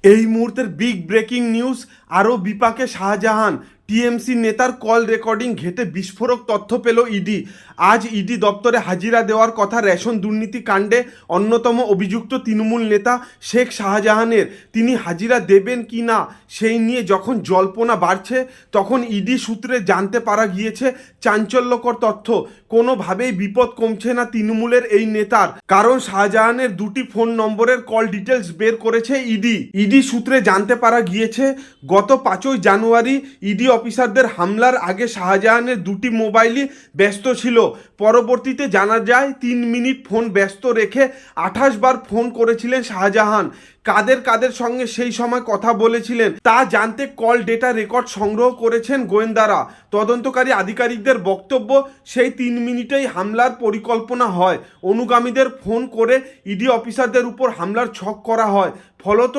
এই মুহূর্তের big breaking news. আরও বিপাকে শাহজাহান। টিএমসি নেতার কল রেকর্ডিং ঘেঁটে বিস্ফোরক তথ্য পেল ইডি। আজ ইডি দপ্তরে হাজিরা দেওয়ার কথা রেশন দুর্নীতি কাণ্ডে অন্যতম অভিযুক্ত তৃণমূল নেতা শেখ শাহজাহানের। তিনি হাজিরা দেবেন কি না সেই নিয়ে যখন জল্পনা বাড়ছে, তখন ইডি সূত্রে জানতে পারা গিয়েছে চাঞ্চল্যকর তথ্য। কোনোভাবেই বিপদ কমছে না তৃণমূলের এই নেতার, কারণ শাহজাহানের দুটি ফোন নম্বরের কল ডিটেলস বের করেছে ইডি সূত্রে জানতে পারা গিয়েছে গত 5ই জানুয়ারি ইডি অফিসারদের হামলার আগে শাহজাহানের দুটি মোবাইলই ব্যস্ত ছিল। পরবর্তীতে জানা যায় 3 মিনিট ফোন ব্যস্ত রেখে 28 বার ফোন করেছিলেন শাহজাহান। কাদের সঙ্গে সেই সময় কথা বলেছিলেন তা জানতে কল ডেটা রেকর্ড সংগ্রহ করেছেন গোয়েন্দারা। তদন্তকারী আধিকারিকদের বক্তব্য, সেই 3 মিনিটেই হামলার পরিকল্পনা হয়। অনুগামীদের ফোন করে ইডি অফিসারদের উপর হামলার ছক করা হয়। ফলত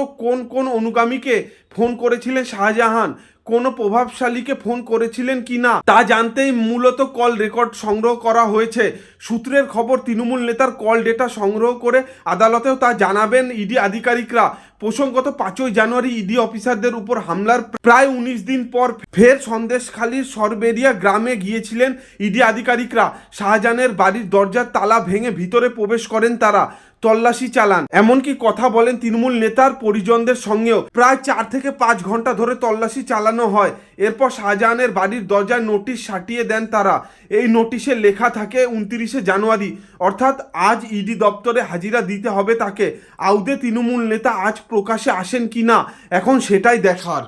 কোন অনুগামীকে ফোন করেছিলেন শাহজাহান, কোনো প্রভাবশালীকে ফোন করেছিলেন কি না তা জানতেই মূলত কল রেকর্ড সংগ্রহ করা হয়েছে। সূত্রের খবর, তৃণমূল নেতার কল ডেটা সংগ্রহ করে আদালতেও তা জানাবেন ইডি আধিকারিকরা। প্রসঙ্গত 5ই জানুয়ারি ইডি অফিসারদের উপর হামলার প্রায় 19 দিন পর ফের সন্দেশখালীর সরবেরিয়া গ্রামে গিয়েছিলেন ইডি আধিকারিকরা। শাহজাহানের বাড়ির দরজার তালা ভেঙে ভিতরে প্রবেশ করেন তারা, তল্লাশি চালান, এমনকি কথা বলেন তৃণমূল নেতার পরিজনদের সঙ্গেও। প্রায় 4 থেকে 5 ঘন্টা ধরে তল্লাশি চালানো হয়। এরপর শাহজাহানের বাড়ির দরজায় নোটিশ সাটিয়ে দেন তারা। এই নোটিশে লেখা থাকে 29শে জানুয়ারি, অর্থাৎ আজ ইডি দপ্তরে হাজিরা দিতে হবে তাকে। আদৌ তৃণমূল নেতা আজ প্রকাশ্যে আসেন কিনা এখন সেটাই দেখার।